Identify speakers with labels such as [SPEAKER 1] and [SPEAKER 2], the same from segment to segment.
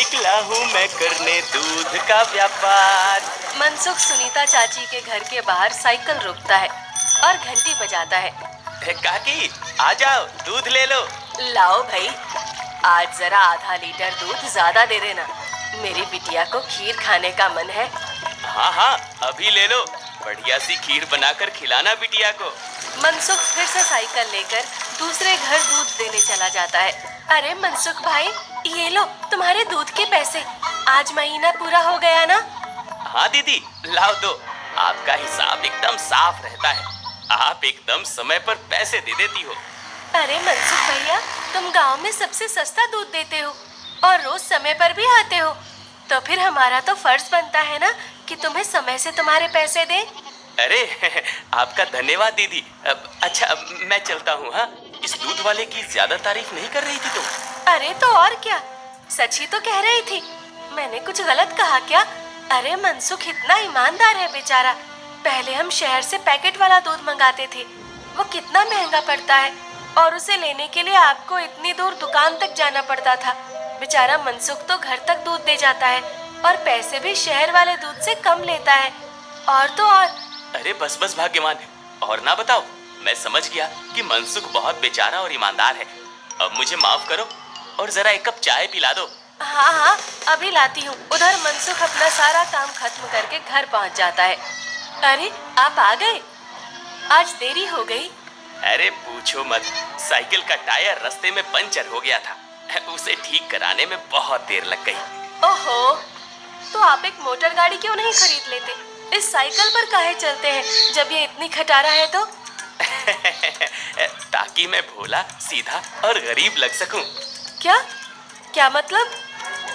[SPEAKER 1] निकला हूँ मैं करने दूध का व्यापार।
[SPEAKER 2] मनसुख सुनीता चाची के घर के बाहर साइकिल रोकता है और घंटी बजाता है।
[SPEAKER 1] काकी आ जाओ, दूध ले लो।
[SPEAKER 2] लाओ भाई, आज जरा आधा लीटर दूध ज्यादा दे देना, मेरी बिटिया को खीर खाने का मन है।
[SPEAKER 1] हाँ हाँ, अभी ले लो, बढ़िया सी खीर बनाकर खिलाना बिटिया को।
[SPEAKER 2] मनसुख फिर से साइकिल लेकर दूसरे घर दूध देने चला जाता है। अरे मनसुख भाई, ये लो तुम्हारे दूध के पैसे, आज महीना पूरा हो गया ना?
[SPEAKER 1] हाँ दीदी, लाओ दो। आपका हिसाब एकदम साफ रहता है, आप एकदम समय पर पैसे दे देती हो।
[SPEAKER 2] अरे मनसुख भैया, तुम गांव में सबसे सस्ता दूध देते हो और रोज समय पर भी आते हो, तो फिर हमारा तो फर्ज बनता है ना कि तुम्हें समय से तुम्हारे पैसे दें।
[SPEAKER 1] अरे आपका धन्यवाद दीदी। अच्छा मैं चलता हूँ। हाँ, इस दूध वाले की ज्यादा तारीफ नहीं कर रही थी तुम?
[SPEAKER 2] अरे तो और क्या, सच ही तो कह रही थी, मैंने कुछ गलत कहा क्या? अरे मनसुख इतना ईमानदार है बेचारा। पहले हम शहर से पैकेट वाला दूध मंगाते थे, वो कितना महंगा पड़ता है, और उसे लेने के लिए आपको इतनी दूर दुकान तक जाना पड़ता था। बेचारा मनसुख तो घर तक दूध दे जाता है और पैसे भी शहर वाले दूध से कम लेता है। और तो और।
[SPEAKER 1] अरे बस बस भाग्यवान, और ना बताओ। मैं समझ गया कि मनसुख बहुत बेचारा और ईमानदार है। अब मुझे माफ करो और जरा एक कप चाय पिला दो।
[SPEAKER 2] हाँ हाँ, अभी लाती हूँ। उधर मनसुख अपना सारा काम खत्म करके घर पहुँच जाता है। अरे आप आ गए, आज देरी हो गई।
[SPEAKER 1] अरे पूछो मत, साइकिल का टायर रास्ते में पंचर हो गया था, उसे ठीक कराने में बहुत देर लग गई।
[SPEAKER 2] ओहो, तो आप एक मोटर गाड़ी क्यों नहीं खरीद लेते? इस साइकिल पर काहे चलते हैं जब ये इतनी खटारा है तो?
[SPEAKER 1] ताकि मैं भोला, सीधा और गरीब लग सकूं।
[SPEAKER 2] क्या क्या मतलब?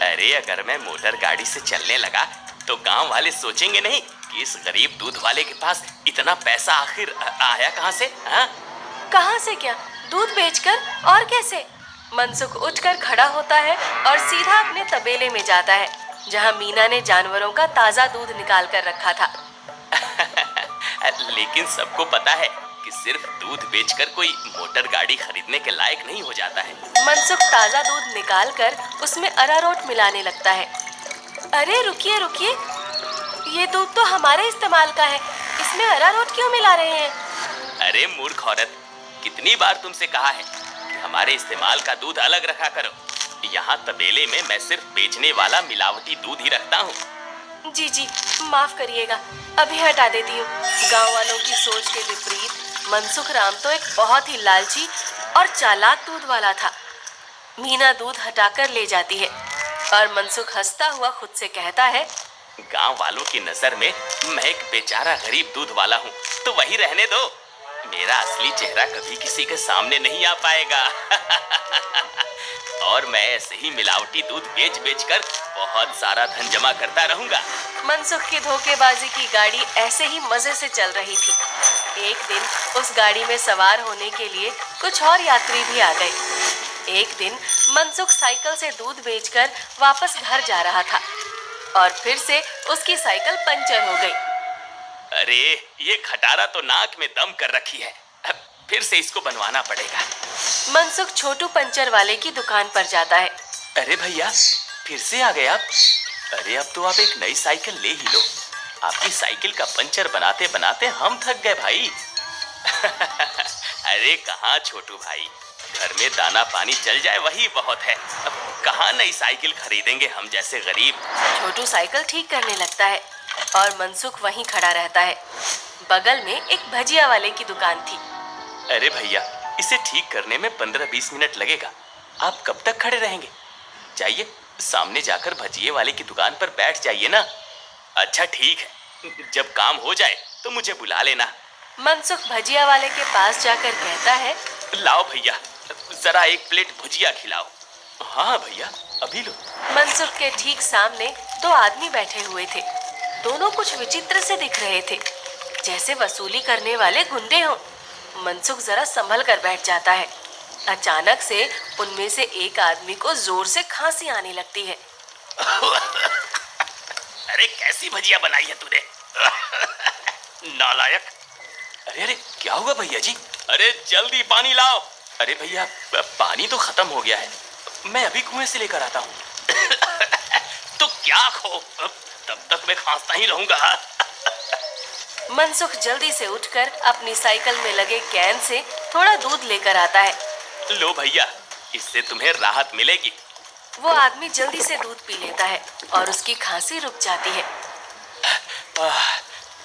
[SPEAKER 1] अरे अगर मैं मोटर गाड़ी से चलने लगा तो गांव वाले सोचेंगे नहीं कि इस गरीब दूध वाले के पास इतना पैसा आखिर आया कहां से? हाँ,
[SPEAKER 2] कहां से? क्या दूध बेचकर? और कैसे? मनसुख उठकर खड़ा होता है और सीधा अपने तबेले में जाता है, जहां मीना ने जानवरों का ताजा दूध निकाल कर रखा था।
[SPEAKER 1] लेकिन सबको पता है कि सिर्फ दूध बेचकर कोई मोटर गाड़ी खरीदने के लायक नहीं हो जाता है।
[SPEAKER 2] मनसुख ताजा दूध निकाल कर उसमें अरारोट मिलाने लगता है। अरे रुकिए रुकिए, ये दूध तो हमारे इस्तेमाल का है, इसमें अरारोट क्यों मिला रहे हैं?
[SPEAKER 1] अरे मूर्ख औरत, कितनी बार तुमसे कहा है कि हमारे इस्तेमाल का दूध अलग रखा करो। यहाँ तबेले में मैं सिर्फ बेचने वाला मिलावटी दूध ही रखता हूँ।
[SPEAKER 2] जी जी, माफ करिएगा, अभी हटा देती हूँ। गांव वालों की सोच के विपरीत मनसुख राम तो एक बहुत ही लालची और चालाक दूध वाला था। मीना दूध हटाकर ले जाती है और मनसुख हंसता हुआ खुद से कहता है,
[SPEAKER 1] गांव वालों की नजर में मैं एक बेचारा गरीब दूध वाला हूँ, तो वही रहने दो। मेरा असली चेहरा कभी किसी के सामने नहीं आ पाएगा। और मैं ऐसे ही मिलावटी दूध बेच बेच कर बहुत सारा धन जमा करता रहूंगा।
[SPEAKER 2] मनसुख की धोखेबाजी की गाड़ी ऐसे ही मजे से चल रही थी। एक दिन उस गाड़ी में सवार होने के लिए कुछ और यात्री भी आ गए। एक दिन मनसुख साइकिल से दूध बेचकर वापस घर जा रहा था और फिर से उसकी साइकिल पंचर हो गई।
[SPEAKER 1] अरे ये खटारा तो नाक में दम कर रखी है, अब फिर से इसको बनवाना पड़ेगा।
[SPEAKER 2] मनसुख छोटू पंचर वाले की दुकान पर जाता है।
[SPEAKER 1] अरे भैया, फिर से आ गए आप? अरे अब तो आप एक नई साइकिल ले ही लो, आपकी साइकिल का पंचर बनाते बनाते हम थक गए भाई। अरे कहाँ छोटू भाई, घर में दाना पानी चल जाए वही बहुत है, अब कहाँ नई साइकिल खरीदेंगे हम जैसे गरीब।
[SPEAKER 2] छोटू साइकिल ठीक करने लगता है और मनसुख वहीं खड़ा रहता है। बगल में एक भजिया वाले की दुकान थी।
[SPEAKER 1] अरे भैया, इसे ठीक करने में 15-20 मिनट लगेगा, आप कब तक खड़े रहेंगे? जाइए सामने जाकर भजिए वाले की दुकान पर बैठ जाइए ना। अच्छा ठीक है, जब काम हो जाए तो मुझे बुला लेना।
[SPEAKER 2] मनसुख भजिया वाले के पास जाकर कहता है,
[SPEAKER 1] लाओ भैया, जरा एक प्लेट भुजिया खिलाओ। हाँ भैया, अभी लो।
[SPEAKER 2] मनसुख के ठीक सामने दो आदमी बैठे हुए थे। दोनों कुछ विचित्र से दिख रहे थे, जैसे वसूली करने वाले गुंडे हों। मनसुख जरा संभल कर बैठ जाता है। अचानक से उनमें से एक आदमी को जोर से खांसी आने लगती है।
[SPEAKER 1] अरे कैसी भजिया बनाई है तूने? नालायक। अरे अरे क्या हुआ भैया जी? अरे जल्दी पानी लाओ। अरे भैया, पानी तो खत्म हो गया है, मैं अभी कुएं से लेकर आता हूँ। राख हो, तब तक मैं खांसता ही रहूंगा।
[SPEAKER 2] मनसुख जल्दी से उठकर अपनी साइकिल में लगे कैन से थोड़ा दूध लेकर आता है।
[SPEAKER 1] लो भैया, इससे तुम्हें राहत मिलेगी।
[SPEAKER 2] वो आदमी जल्दी से दूध पी लेता है और उसकी खांसी रुक जाती है।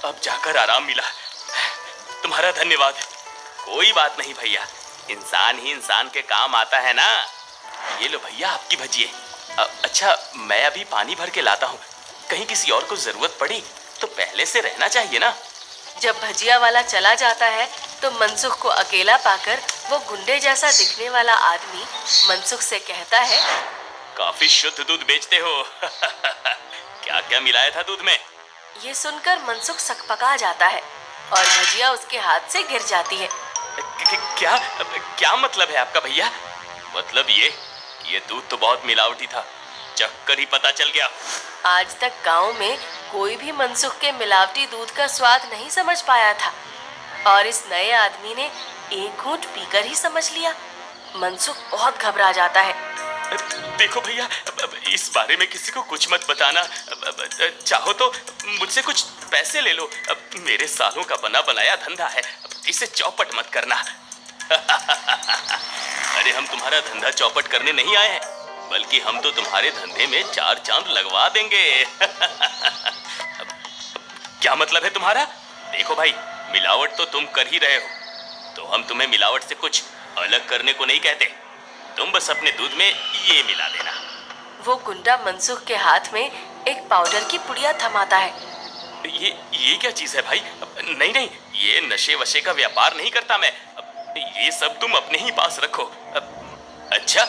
[SPEAKER 1] अब जाकर आराम मिला, तुम्हारा धन्यवाद। कोई बात नहीं भैया, इंसान ही इंसान के काम आता है ना। ये लो भैया आपकी भजिए। अच्छा, मैं अभी पानी भर के लाता हूँ, कहीं किसी और को जरूरत पड़ी तो पहले से रहना चाहिए ना।
[SPEAKER 2] जब भजिया वाला चला जाता है तो मनसुख को अकेला पाकर वो गुंडे जैसा दिखने वाला आदमी मनसुख से कहता है,
[SPEAKER 1] काफी शुद्ध दूध बेचते हो। क्या क्या मिलाया था दूध में?
[SPEAKER 2] ये सुनकर मनसुख सकपका जाता है और भजिया उसके हाथ से गिर जाती है।
[SPEAKER 1] क्या क्या मतलब है आपका भैया? मतलब ये कि ये दूध तो बहुत मिलावटी था, चखकर ही पता चल गया।
[SPEAKER 2] आज तक गांव में कोई भी मनसुख के मिलावटी दूध का स्वाद नहीं समझ पाया था और इस नए आदमी ने एक घूंट पीकर ही समझ लिया। मनसुख बहुत घबरा जाता है।
[SPEAKER 1] देखो भैया, इस बारे में किसी को कुछ मत बताना। चाहो तो मुझसे कुछ पैसे ले लो, मेरे सालों का बना बनाया धंधा है, इसे चौपट मत करना। अरे हम तुम्हारा धंधा चौपट करने नहीं आए हैं, बल्कि हम तो तुम्हारे धंधे में 4 चांद लगवा देंगे। क्या मतलब है तुम्हारा? देखो भाई, मिलावट तो तुम कर ही रहे हो, तो हम तुम्हें मिलावट से कुछ अलग करने को नहीं कहते। तुम बस अपने दूध में ये मिला देना।
[SPEAKER 2] वो गुंडा मनसुख के हाथ में एक पाउडर की पुड़िया थमाता है।
[SPEAKER 1] ये क्या चीज है भाई? नहीं नहीं, ये नशे वशे का व्यापार नहीं करता मैं। ये सब तुम अपने ही पास रखो। अच्छा,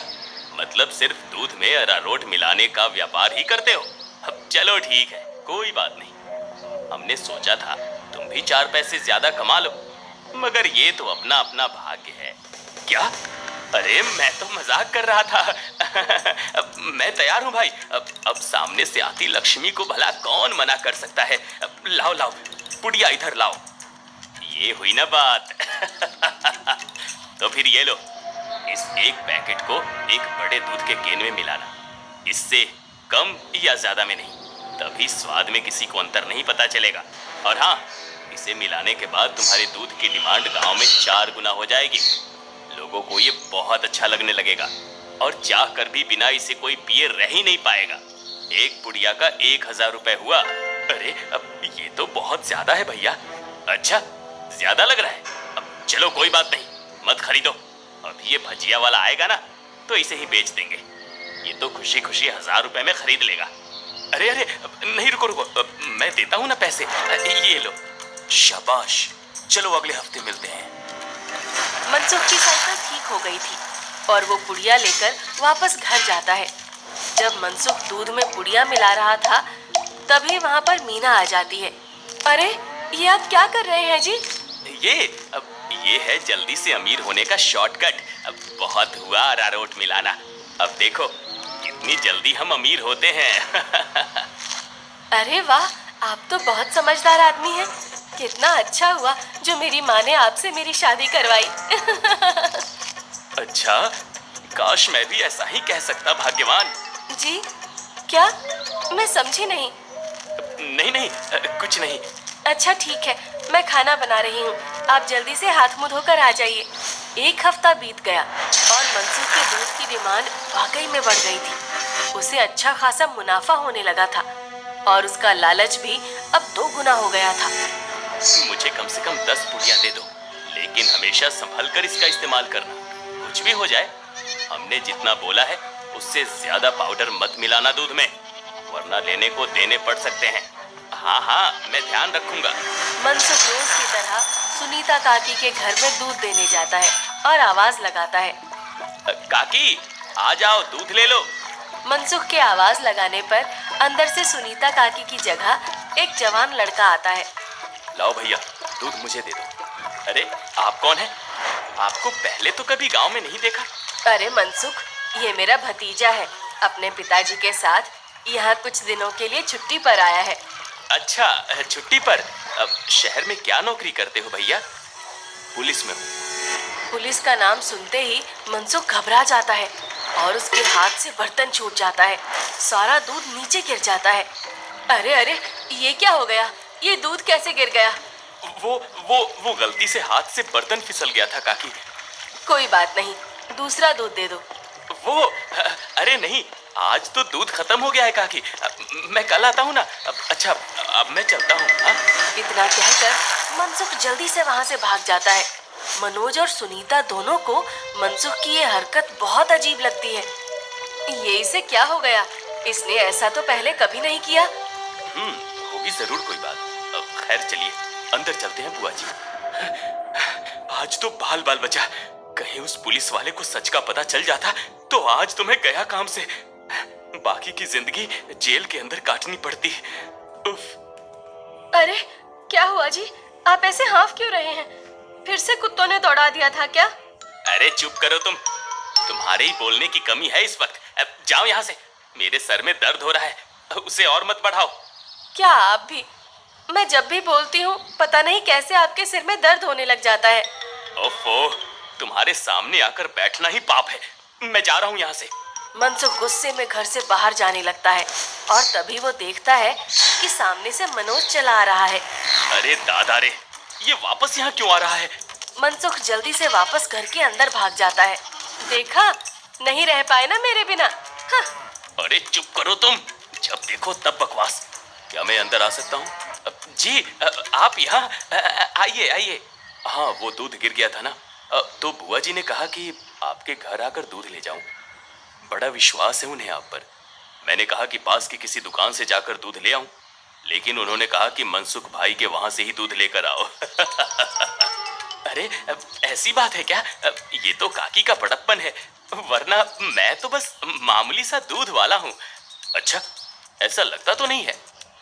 [SPEAKER 1] मतलब सिर्फ दूध में अरारोट मिलाने का व्यापार ही करते हो? चलो ठीक है, कोई बात नहीं। हमने सोचा था तुम भी 4 पैसे ज्यादा कमा लो, मगर ये तो अपना अपना भाग्य है। क्या? अरे मैं तो मजाक कर रहा था। मैं तैयार हूँ भाई। अब सामने से आती लक्ष्मी को भला कौन मना कर सकता है। लाओ लाओ, पुड़िया इधर लाओ। ये हुई ना बात। तो फिर ये लो, इस एक पैकेट को एक बड़े दूध के केन में मिलाना। इससे कम या ज्यादा में नहीं, तभी स्वाद में किसी को अंतर नहीं पता चलेगा। और हाँ, इसे मिलाने के बाद तुम्हारे दूध की डिमांड गांव में 4 गुना हो जाएगी। लोगों को ये बहुत अच्छा लगने लगेगा और चाह कर भी बिना इसे कोई पिए रह ही नहीं पाएगा। एक पुड़िया का 1000 रुपए हुआ। अरे अब ये तो बहुत ज्यादा है भैया। अच्छा, ज्यादा लग रहा है? अब चलो कोई बात नहीं, मत खरीदो। अभी ये भजिया वाला आएगा ना, तो इसे ही बेच देंगे। ये तो खुशी खुशी 1000 रुपए में खरीद लेगा। अरे अरे नहीं, रुको रुको, मैं देता हूँ ना पैसे। ये लो। शाबाश, चलो अगले हफ्ते मिलते हैं।
[SPEAKER 2] मनसुख की साइकिल ठीक हो गई थी और वो पुड़िया लेकर वापस घर जाता है। जब मनसुख दूध में पुड़िया मिला रहा था, तभी वहाँ पर मीना आ जाती है। अरे ये आप क्या कर रहे हैं जी?
[SPEAKER 1] ये है जल्दी से अमीर होने का शॉर्टकट। बहुत हुआ अरारोट मिलाना। अब देखो कितनी जल्दी हम अमीर होते हैं।
[SPEAKER 2] अरे वाह, आप तो बहुत समझदार आदमी हैं। कितना अच्छा हुआ जो मेरी माँ ने आपसे मेरी शादी करवाई।
[SPEAKER 1] अच्छा, काश मैं भी ऐसा ही कह सकता, भाग्यवान।
[SPEAKER 2] जी क्या? मैं समझी नहीं।
[SPEAKER 1] नहीं नहीं, कुछ नहीं।
[SPEAKER 2] अच्छा ठीक है, मैं खाना बना रही हूँ, आप जल्दी से हाथ मुंह धोकर आ जाइए। 1 हफ्ता बीत गया और मनसुख के दूध की डिमांड वाकई में बढ़ गई थी। उसे अच्छा खासा मुनाफा होने लगा था और उसका लालच भी अब 2 गुना हो गया था।
[SPEAKER 1] मुझे कम से कम 10 पुड़िया दे दो, लेकिन हमेशा संभल कर इसका इस्तेमाल करना। कुछ भी हो जाए, हमने जितना बोला है उससे ज्यादा पाउडर मत मिलाना दूध में, वरना लेने को देने पड़ सकते हैं। हाँ हाँ, मैं ध्यान रखूंगा।
[SPEAKER 2] मनसुख रोज की तरह सुनीता काकी के घर में दूध देने जाता है और आवाज लगाता है,
[SPEAKER 1] काकी आ जाओ, दूध ले लो।
[SPEAKER 2] मनसुख के आवाज लगाने पर अंदर से सुनीता काकी की जगह एक जवान लड़का आता है।
[SPEAKER 1] लाओ भैया, दूध मुझे दे दो। अरे आप कौन है? आपको पहले तो कभी गांव में नहीं देखा।
[SPEAKER 2] अरे मनसुख, ये मेरा भतीजा है, अपने पिताजी के साथ यहाँ कुछ दिनों के लिए छुट्टी पर आया है।
[SPEAKER 1] अच्छा, छुट्टी पर? अब शहर में क्या नौकरी करते हो भैया? पुलिस में हूँ।
[SPEAKER 2] पुलिस का नाम सुनते ही मनसुख घबरा जाता है। और उसके हाथ से बर्तन छूट जाता है। सारा दूध नीचे गिर जाता है। अरे अरे, ये क्या हो गया? ये दूध कैसे गिर गया?
[SPEAKER 1] वो गलती से हाथ से बर्तन फिसल गया था काकी।
[SPEAKER 2] कोई बात नहीं, दूसरा दूध दे दो।
[SPEAKER 1] वो अरे नहीं, आज तो दूध खत्म हो गया है काकी। मैं कल आता हूँ ना। अच्छा, अब मैं चलता हूँ। हाँ?
[SPEAKER 2] इतना कहकर मनसुख जल्दी से वहां से भाग जाता है। मनोज और सुनीता दोनों को मनसुख की ये हरकत बहुत अजीब लगती है। ये इसे क्या हो गया? इसने ऐसा तो पहले कभी नहीं किया।
[SPEAKER 1] होगी जरूर कोई बात। खैर चलिए अंदर चलते हैं बुआ जी। आज तो बाल बाल बचा। कहीं उस पुलिस वाले को सच का पता चल जाता तो आज तो मैं गया काम से। बाकी की जिंदगी जेल के अंदर काटनी पड़ती। उफ।
[SPEAKER 2] अरे क्या हुआ जी? आप ऐसे हाफ क्यों रहे हैं? फिर से कुत्तों ने दौड़ा दिया था क्या?
[SPEAKER 1] अरे चुप करो तुम। तुम्हारे ही बोलने की कमी है इस वक्त। अब जाओ यहाँ से। मेरे सर में दर्द हो रहा है, उसे और मत बढ़ाओ।
[SPEAKER 2] क्या आप भी? मैं जब भी बोलती हूँ पता नहीं कैसे आपके सिर में दर्द होने लग जाता है।
[SPEAKER 1] ओफो, तुम्हारे सामने आकर बैठना ही पाप है। मैं जा रहा हूँ यहाँ से।
[SPEAKER 2] मनसुख गुस्से में घर से बाहर जाने लगता है और तभी वो देखता है कि सामने से मनोज चला आ रहा है।
[SPEAKER 1] अरे दादा रे, ये वापस यहाँ क्यों आ रहा है?
[SPEAKER 2] मनसुख जल्दी से वापस घर के अंदर भाग जाता है। देखा, नहीं रह पाए ना मेरे बिना। हाँ।
[SPEAKER 1] अरे चुप करो तुम, जब देखो तब बकवास। क्या मैं अंदर आ सकता हूँ? जी, आप यहाँ आइए आइए। हाँ, वो दूध गिर गया था ना, तो बुआ जी ने कहा कि आपके घर आकर दूध ले जाऊं। बड़ा विश्वास है उन्हें आप पर। मैंने कहा कि पास की किसी दुकान से जाकर दूध ले आऊं, लेकिन उन्होंने कहा कि मनसुख भाई के वहां से ही दूध लेकर आओ। अरे ऐसी बात है क्या? ये तो काकी का बड़प्पन है, वरना मैं तो बस मामूली सा दूध वाला हूँ। अच्छा, ऐसा लगता तो नहीं है।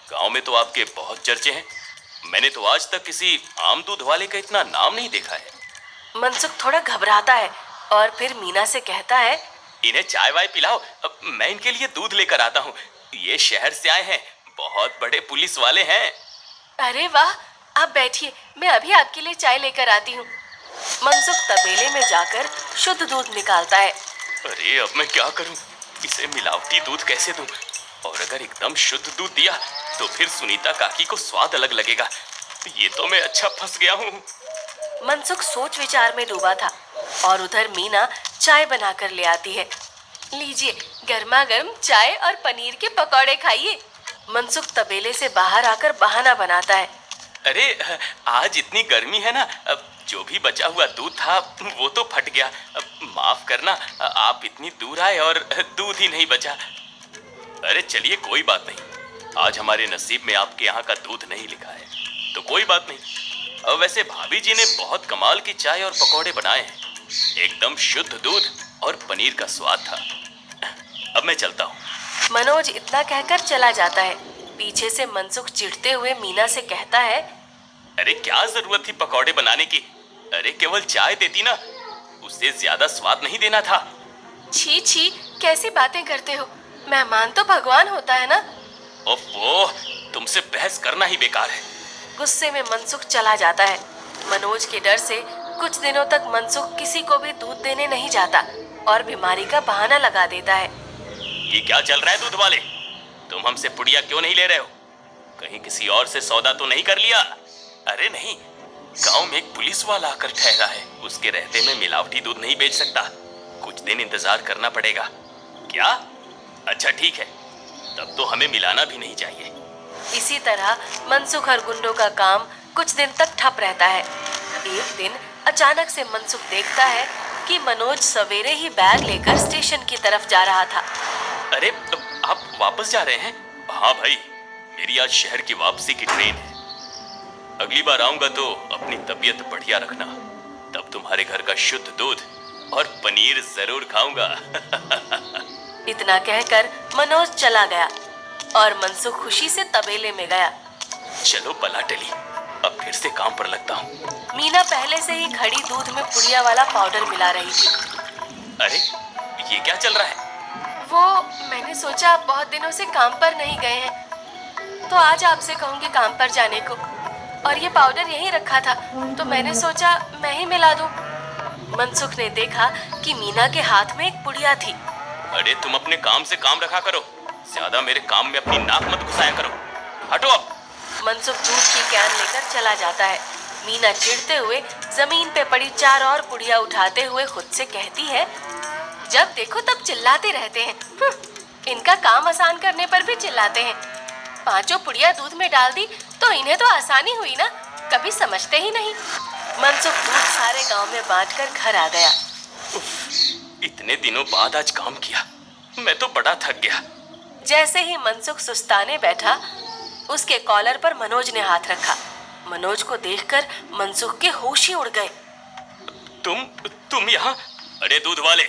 [SPEAKER 1] गांव में तो आपके बहुत चर्चे हैं। मैंने तो आज तक किसी आम दूध वाले का इतना नाम नहीं देखा है।
[SPEAKER 2] मनसुख थोड़ा घबराता है और फिर मीना से कहता है,
[SPEAKER 1] इन्हें चाय वाय पिलाओ, मैं इनके लिए दूध लेकर आता हूँ। ये शहर से आए हैं, बहुत बड़े पुलिस वाले हैं।
[SPEAKER 2] अरे वाह, आप बैठिए, मैं अभी आपके लिए चाय लेकर आती हूँ। मनसुख तबेले में जाकर शुद्ध दूध निकालता है।
[SPEAKER 1] अरे अब मैं क्या करूँ? इसे मिलावटी दूध कैसे दूँ? और अगर एकदम शुद्ध दूध दिया तो फिर सुनीता काकी को स्वाद अलग लगेगा। ये तो मैं अच्छा फंस गया हूँ।
[SPEAKER 2] मनसुख सोच विचार में डूबा था और उधर मीना चाय बनाकर ले आती है। लीजिए, गर्मा गर्म चाय और पनीर के पकौड़े खाइए। मनसुख तबेले से बाहर आकर बहाना बनाता है।
[SPEAKER 1] अरे आज इतनी गर्मी है ना, जो भी बचा हुआ दूध था वो तो फट गया। माफ करना, आप इतनी दूर आए और दूध ही नहीं बचा। अरे चलिए कोई बात नहीं, आज हमारे नसीब में आपके यहाँ का दूध नहीं लिखा है, तो कोई बात नहीं। वैसे भाभी जी ने बहुत कमाल की चाय और पकौड़े बनाए हैं, एकदम शुद्ध दूध और पनीर का स्वाद था। अब मैं चलता हूँ।
[SPEAKER 2] मनोज इतना कहकर चला जाता है। पीछे से मनसुख चिढ़ते हुए मीना से कहता है,
[SPEAKER 1] अरे क्या जरूरत थी पकौड़े बनाने की? अरे केवल चाय देती ना, उससे ज्यादा स्वाद नहीं देना था।
[SPEAKER 2] छी छी, कैसी बातें करते हो? मेहमान तो भगवान होता है ना।
[SPEAKER 1] ओफो, तुमसे बहस करना ही बेकार है।
[SPEAKER 2] गुस्से में मनसुख चला जाता है। मनोज के डर से कुछ दिनों तक मनसुख किसी को भी दूध देने नहीं जाता और बीमारी का बहाना लगा देता है।
[SPEAKER 1] ये क्या चल रहा है दूध वाले? तुम हमसे पुड़िया क्यों नहीं ले रहे हो? कहीं किसी और से सौदा तो नहीं कर लिया? अरे नहीं, गांव में एक पुलिस वाला आकर ठहरा है, उसके रहते मैं मिलावटी दूध नहीं बेच सकता। कुछ दिन इंतजार करना पड़ेगा। क्या? अच्छा ठीक है, तब तो हमें मिलाना भी नहीं चाहिए।
[SPEAKER 2] इसी तरह मनसुख और गुंडों का काम कुछ दिन तक ठप रहता है। एक दिन अचानक से मनसुख देखता है कि मनोज सवेरे ही बैग लेकर स्टेशन की तरफ जा रहा था।
[SPEAKER 1] अरे आप वापस जा रहे हैं? हाँ भाई, मेरी आज शहर की वापसी की ट्रेन है। अगली बार आऊंगा तो अपनी तबीयत बढ़िया रखना, तब तुम्हारे घर का शुद्ध दूध और पनीर जरूर खाऊंगा।
[SPEAKER 2] इतना कहकर मनोज चला गया और मनसुख खुशी से तबेले में गया।
[SPEAKER 1] चलो पला टली, अब फिर से काम पर लगता हूँ।
[SPEAKER 2] मीना पहले से ही खड़ी दूध में पुड़िया वाला पाउडर मिला रही थी।
[SPEAKER 1] अरे ये क्या चल रहा है?
[SPEAKER 2] वो मैंने सोचा आप बहुत दिनों से काम पर नहीं गए हैं, तो आज आपसे कहूँगी काम पर जाने को। और ये पाउडर यहीं रखा था, तो मैंने सोचा मैं ही मिला दूं। मनसुख ने देखा कि मीना के हाथ में एक पुड़िया थी
[SPEAKER 1] अरे तुम अपने काम से काम रखा करो, ज्यादा मेरे काम में अपनी नाक मत घुसाया करो। हटो अब।
[SPEAKER 2] मनसुख दूध की कैन लेकर चला जाता है। मीना चिढ़ते हुए जमीन पे पड़ी 4 और पुड़िया उठाते हुए खुद से कहती है, जब देखो तब चिल्लाते रहते हैं। इनका काम आसान करने पर भी चिल्लाते हैं। 5 पुड़िया दूध में डाल दी तो इन्हें तो आसानी हुई ना, कभी समझते ही नहीं। मनसुख दूध सारे गांव में बांटकर घर आ गया।
[SPEAKER 1] इतने दिनों बाद आज काम किया, मैं तो बड़ा थक गया।
[SPEAKER 2] जैसे ही मनसुख सुस्ताने बैठा, उसके कॉलर पर मनोज ने हाथ रखा। मनोज को देखकर मनसुख के होश ही उड़ गए।
[SPEAKER 1] तुम यहाँ? अरे दूध वाले,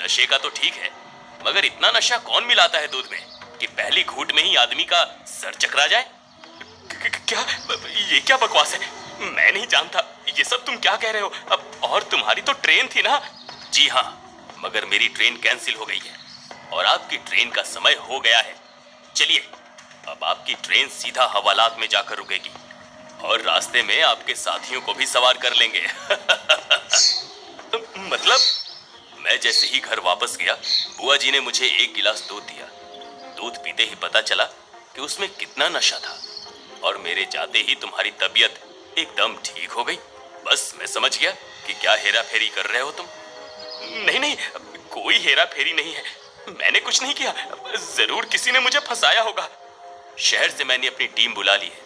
[SPEAKER 1] नशे का तो ठीक है, मगर इतना नशा कौन मिलाता है दूध में कि पहली घूंट में ही आदमी का सर चकरा जाए? क्या ये क्या बकवास है? मैं नहीं जानता ये सब तुम क्या कह रहे हो। अब और तुम्हारी तो ट्रेन थी ना? जी हाँ, मगर मेरी ट्रेन कैंसिल हो गई है और आपकी ट्रेन का समय हो गया है। चलिए, अब आपकी ट्रेन सीधा हवालात में जाकर रुकेगी और रास्ते में आपके साथियों को भी सवार कर लेंगे। मतलब मैं जैसे ही घर वापस गया, बुआ जी ने मुझे 1 गिलास दूध दिया। दूध पीते ही पता चला कि उसमें कितना नशा था और मेरे जाते ही तुम्हारी तबीयत एकदम ठीक हो गई। बस मैं समझ गया कि क्या हेरा फेरी कर रहे हो तुम। नहीं, कोई हेरा फेरी नहीं है, मैंने कुछ नहीं किया। जरूर किसी ने मुझे फंसाया होगा। शहर से मैंने अपनी टीम बुला ली है,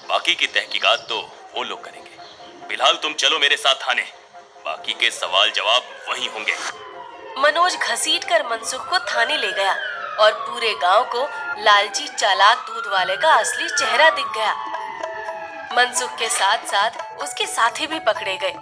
[SPEAKER 1] बाकी की तहकीकात तो वो लोग करेंगे। फिलहाल तुम चलो मेरे साथ थाने, बाकी के सवाल जवाब वहीं होंगे।
[SPEAKER 2] मनोज घसीटकर मनसुख को थाने ले गया और पूरे गांव को लालची चालाक दूध वाले का असली चेहरा दिख गया। मनसुख के साथ साथ उसके साथी भी पकड़े गए।